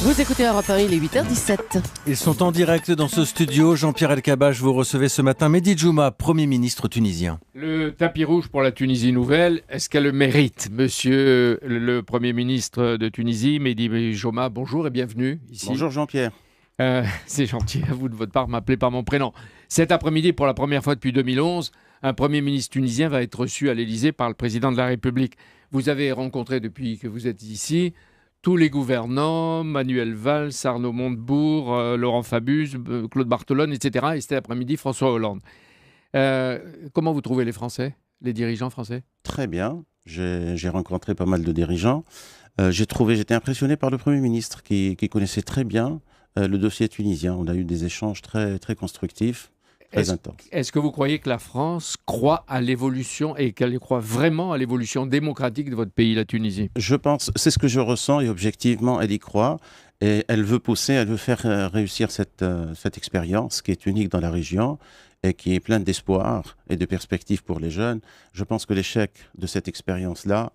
Vous écoutez Europe 1, il est 8h17. Ils sont en direct dans ce studio. Jean-Pierre Elkabbach, vous recevez ce matin Mehdi Djouma, Premier ministre tunisien. Le tapis rouge pour la Tunisie nouvelle, est-ce qu'elle le mérite? Monsieur le Premier ministre de Tunisie, Mehdi Djouma, bonjour et bienvenue ici. Bonjour Jean-Pierre. C'est gentil à vous de votre part de m'appeler par mon prénom. Cet après-midi, pour la première fois depuis 2011, un Premier ministre tunisien va être reçu à l'Élysée par le président de la République. Vous avez rencontré depuis que vous êtes ici tous les gouvernants, Manuel Valls, Arnaud Montebourg, Laurent Fabius, Claude Barthelone, etc. Et c'était l'après-midi François Hollande. Comment vous trouvez les Français, les dirigeants français? Très bien. J'ai rencontré pas mal de dirigeants. J'étais impressionné par le Premier ministre qui connaissait très bien le dossier tunisien. On a eu des échanges très, très constructifs, très intenses. Est-ce que vous croyez que la France croit à l'évolution et qu'elle croit vraiment à l'évolution démocratique de votre pays, la Tunisie? Je pense, c'est ce que je ressens et objectivement, elle y croit. Et elle veut pousser, elle veut faire réussir cette expérience qui est unique dans la région et qui est pleine d'espoir et de perspectives pour les jeunes. Je pense que l'échec de cette expérience-là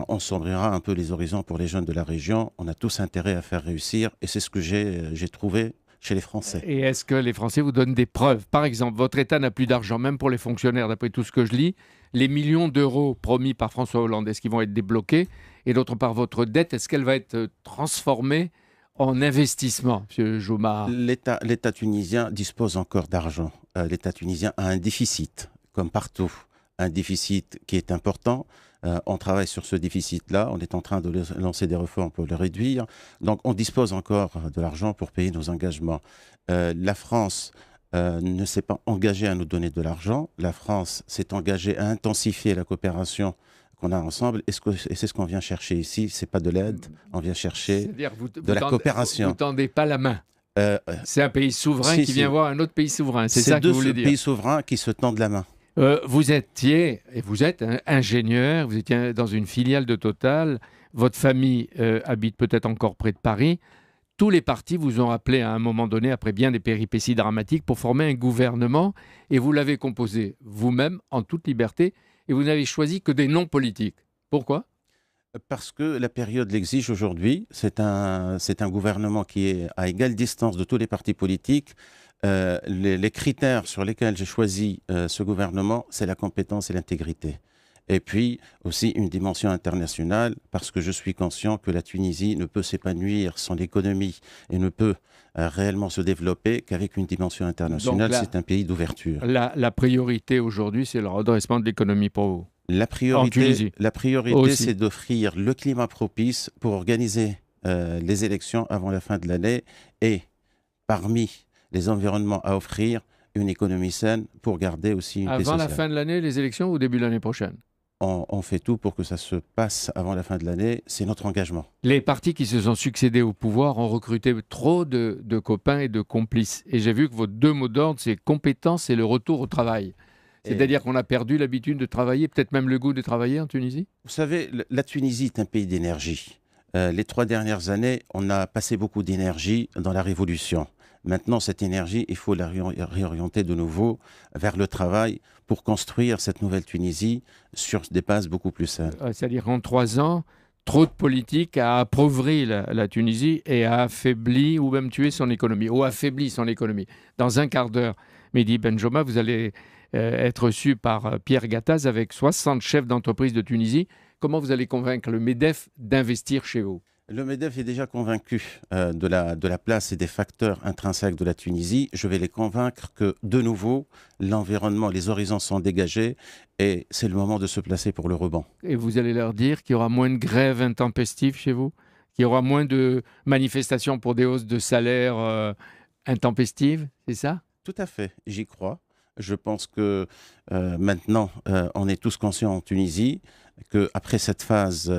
ensombrira un peu les horizons pour les jeunes de la région. On a tous intérêt à faire réussir et c'est ce que j'ai trouvé chez les Français. Et est-ce que les Français vous donnent des preuves? Par exemple, votre État n'a plus d'argent, même pour les fonctionnaires, d'après tout ce que je lis. Les millions d'euros promis par François Hollande, est-ce qu'ils vont être débloqués? Et d'autre part, votre dette, est-ce qu'elle va être transformée en investissement, M. Djouma? L'État tunisien dispose encore d'argent. L'État tunisien a un déficit, comme partout. Un déficit qui est important. On travaille sur ce déficit-là. On est en train de lancer des réformes pour le réduire. Donc, on dispose encore de l'argent pour payer nos engagements. La France ne s'est pas engagée à nous donner de l'argent. La France s'est engagée à intensifier la coopération qu'on a ensemble. Et c'est ce qu'on vient chercher ici. C'est pas de l'aide. On vient chercher de la coopération. Vous ne tendez pas la main. C'est un pays souverain qui vient voir un autre pays souverain. C'est ça que vous voulez dire? C'est deux pays souverains qui se tendent la main. Vous êtes un ingénieur, vous étiez dans une filiale de Total, votre famille habite peut-être encore près de Paris. Tous les partis vous ont appelé à un moment donné, après bien des péripéties dramatiques, pour former un gouvernement et vous l'avez composé vous-même en toute liberté et vous n'avez choisi que des noms politiques. Pourquoi ? Parce que la période l'exige aujourd'hui. C'est un gouvernement qui est à égale distance de tous les partis politiques. Les critères sur lesquels j'ai choisi ce gouvernement, c'est la compétence et l'intégrité. Et puis aussi une dimension internationale, parce que je suis conscient que la Tunisie ne peut s'épanouir sans l'économie et ne peut réellement se développer qu'avec une dimension internationale. C'est un pays d'ouverture. La priorité aujourd'hui, c'est le redressement de l'économie pour vous. La priorité, c'est d'offrir le climat propice pour organiser les élections avant la fin de l'année et parmi les environnements à offrir, une économie saine pour garder aussi une paix sociale. Avant la fin de l'année, les élections ou au début de l'année prochaine? On fait tout pour que ça se passe avant la fin de l'année. C'est notre engagement. Les partis qui se sont succédés au pouvoir ont recruté trop de copains et de complices. Et j'ai vu que vos deux mots d'ordre, c'est compétence et le retour au travail. C'est-à-dire qu'on a perdu l'habitude de travailler, peut-être même le goût de travailler en Tunisie? Vous savez, la Tunisie est un pays d'énergie. Les 3 dernières années, on a passé beaucoup d'énergie dans la révolution. Maintenant, cette énergie, il faut la réorienter de nouveau vers le travail pour construire cette nouvelle Tunisie sur des bases beaucoup plus saines. C'est-à-dire en 3 ans, trop de politique a appauvri la Tunisie et a affaibli ou même tué son économie, ou affaibli son économie. Dans un quart d'heure, Mehdi Djouma, vous allez être reçu par Pierre Gattaz avec 60 chefs d'entreprise de Tunisie. Comment vous allez convaincre le MEDEF d'investir chez vous? Le MEDEF est déjà convaincu de la place et des facteurs intrinsèques de la Tunisie. Je vais les convaincre que, de nouveau, l'environnement, les horizons sont dégagés et c'est le moment de se placer pour le rebond. Et vous allez leur dire qu'il y aura moins de grèves intempestives chez vous? Qu'il y aura moins de manifestations pour des hausses de salaire intempestives? C'est ça? Tout à fait, j'y crois. Je pense que maintenant, on est tous conscients en Tunisie qu'après cette phase,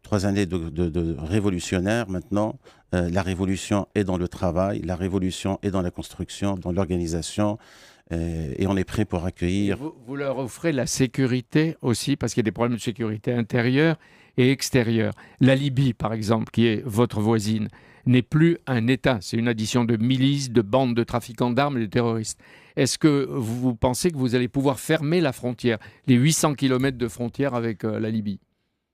3 années de révolutionnaire, maintenant, la révolution est dans le travail, la révolution est dans la construction, dans l'organisation, et on est prêt pour accueillir. Vous leur offrez la sécurité aussi, parce qu'il y a des problèmes de sécurité intérieure et extérieure. La Libye, par exemple, qui est votre voisine, n'est plus un État. C'est une addition de milices, de bandes de trafiquants d'armes et de terroristes. Est-ce que vous pensez que vous allez pouvoir fermer la frontière, les 800 km de frontière avec la Libye?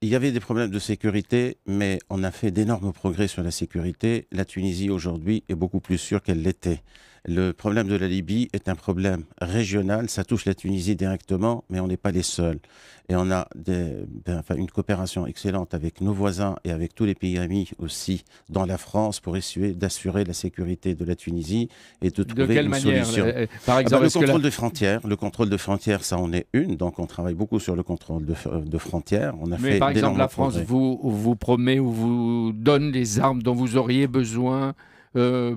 Il y avait des problèmes de sécurité, mais on a fait d'énormes progrès sur la sécurité. La Tunisie, aujourd'hui, est beaucoup plus sûre qu'elle l'était. Le problème de la Libye est un problème régional. Ça touche la Tunisie directement, mais on n'est pas les seuls. Et on a une coopération excellente avec nos voisins et avec tous les pays amis aussi dans la France pour essayer d'assurer la sécurité de la Tunisie et de trouver une solution. Par exemple, le contrôle de frontières, ça en est une. Donc on travaille beaucoup sur le contrôle de frontières. On a fait par exemple, la progrès. France vous promet ou vous donne les armes dont vous auriez besoin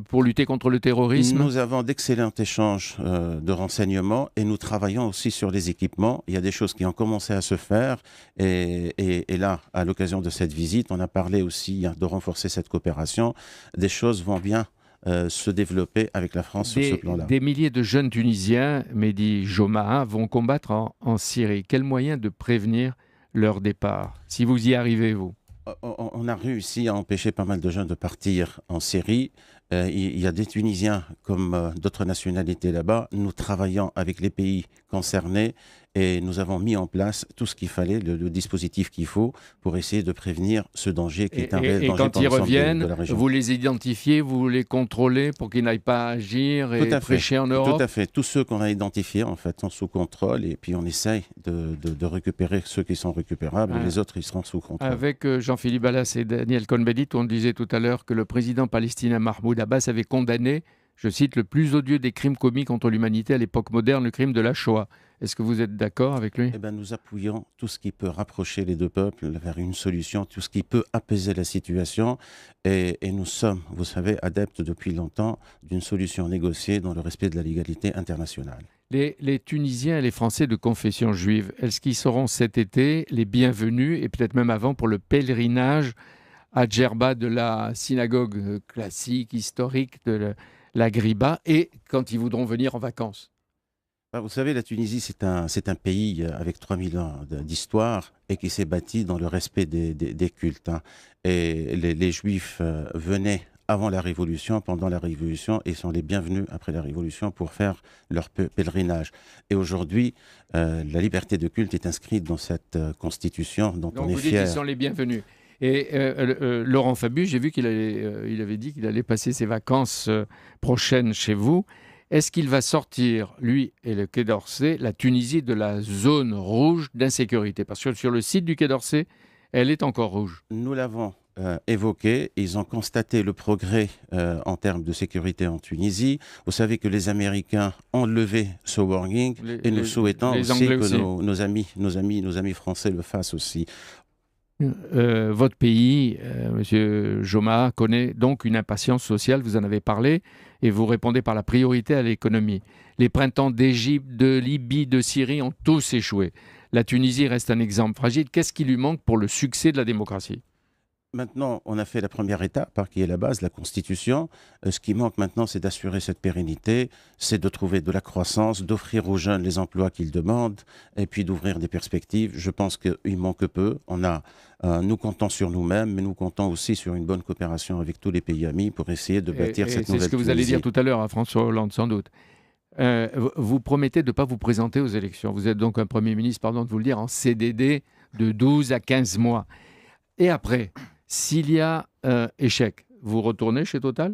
pour lutter contre le terrorisme? Nous avons d'excellents échanges de renseignements et nous travaillons aussi sur les équipements. Il y a des choses qui ont commencé à se faire et là, à l'occasion de cette visite, on a parlé aussi de renforcer cette coopération. Des choses vont bien se développer avec la France sur ce plan-là. Des milliers de jeunes Tunisiens, Mehdi Joma, vont combattre en Syrie. Quels moyens de prévenir leur départ, si vous y arrivez, vous? On a réussi à empêcher pas mal de jeunes de partir en Syrie. Il y a des Tunisiens comme d'autres nationalités là-bas. Nous travaillons avec les pays concernés et nous avons mis en place tout ce qu'il fallait, le dispositif qu'il faut pour essayer de prévenir ce danger qui est un réel danger. Et quand ils reviennent, de la région. vous les identifiez, vous les contrôlez pour qu'ils n'aillent pas agir et prêcher en Europe? Tout à fait. Tous ceux qu'on a identifiés en fait sont sous contrôle et puis on essaye de récupérer ceux qui sont récupérables et les autres ils seront sous contrôle. Avec Jean-Philippe Ballas et Daniel Cohn-Bendit, on disait tout à l'heure que le président palestinien Mahmoud Abbas avait condamné, je cite, le plus odieux des crimes commis contre l'humanité à l'époque moderne, le crime de la Shoah. Est-ce que vous êtes d'accord avec lui? Nous appuyons tout ce qui peut rapprocher les deux peuples vers une solution, tout ce qui peut apaiser la situation. Et nous sommes, vous savez, adeptes depuis longtemps d'une solution négociée dans le respect de la légalité internationale. Les Tunisiens et les Français de confession juive, est-ce qu'ils seront cet été les bienvenus, et peut-être même avant, pour le pèlerinage à Djerba de la synagogue classique, historique de la Griba, et quand ils voudront venir en vacances? Vous savez, la Tunisie, c'est un pays avec 3000 ans d'histoire et qui s'est bâti dans le respect des cultes. Et les Juifs venaient avant la Révolution, pendant la Révolution, et sont les bienvenus après la Révolution pour faire leur pèlerinage. Et aujourd'hui, la liberté de culte est inscrite dans cette constitution, dont on est fiers. Donc vous dites qu'ils sont les bienvenus. Et Laurent Fabius, j'ai vu qu'il avait dit qu'il allait passer ses vacances prochaines chez vous. Est-ce qu'il va sortir, lui et le Quai d'Orsay, la Tunisie de la zone rouge d'insécurité? Parce que sur le site du Quai d'Orsay, elle est encore rouge. Nous l'avons évoqué. Ils ont constaté le progrès en termes de sécurité en Tunisie. Vous savez que les Américains ont levé ce warning et nous souhaitons aussi que nos amis français le fassent aussi. Votre pays, Monsieur Joma, connaît donc une impatience sociale, vous en avez parlé, et vous répondez par la priorité à l'économie. Les printemps d'Égypte, de Libye, de Syrie ont tous échoué. La Tunisie reste un exemple fragile. Qu'est-ce qui lui manque pour le succès de la démocratie? Maintenant, on a fait la première étape, qui est la base, la Constitution. Ce qui manque maintenant, c'est d'assurer cette pérennité, c'est de trouver de la croissance, d'offrir aux jeunes les emplois qu'ils demandent, et puis d'ouvrir des perspectives. Je pense qu'il manque peu. Nous comptons sur nous-mêmes, mais nous comptons aussi sur une bonne coopération avec tous les pays amis pour essayer de bâtir cette nouvelle Tunisie. C'est ce que vous allez dire tout à l'heure à François Hollande, sans doute. Vous promettez de ne pas vous présenter aux élections. Vous êtes donc un Premier ministre, pardon de vous le dire, en CDD de 12 à 15 mois. Et après, s'il y a échec, vous retournez chez Total?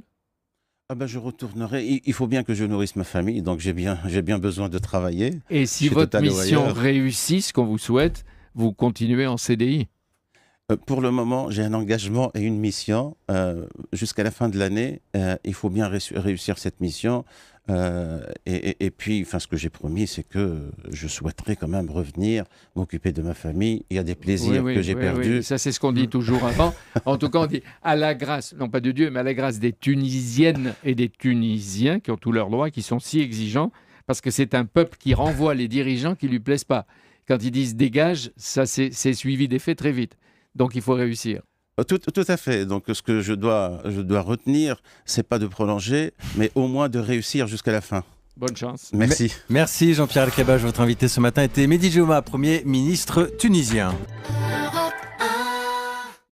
Je retournerai. Il faut bien que je nourrisse ma famille, donc j'ai bien besoin de travailler. Et si votre mission réussit, ce qu'on vous souhaite, vous continuez en CDI? Pour le moment, j'ai un engagement et une mission. Jusqu'à la fin de l'année, il faut bien réussir cette mission. Et puis, ce que j'ai promis, c'est que je souhaiterais quand même revenir, m'occuper de ma famille. Il y a des plaisirs que j'ai perdus. Oui. Ça, c'est ce qu'on dit toujours avant. En tout cas, on dit à la grâce, non pas de Dieu, mais à la grâce des Tunisiennes et des Tunisiens qui ont tous leurs droits, qui sont si exigeants, parce que c'est un peuple qui renvoie les dirigeants qui ne lui plaisent pas. Quand ils disent dégage, ça c'est suivi des faits très vite. Donc il faut réussir. Tout à fait. Donc ce que je dois retenir, c'est pas de prolonger, mais au moins de réussir jusqu'à la fin. Bonne chance. Merci. Merci Jean-Pierre Elkabbach. Votre invité ce matin était Mehdi Joma, Premier ministre tunisien.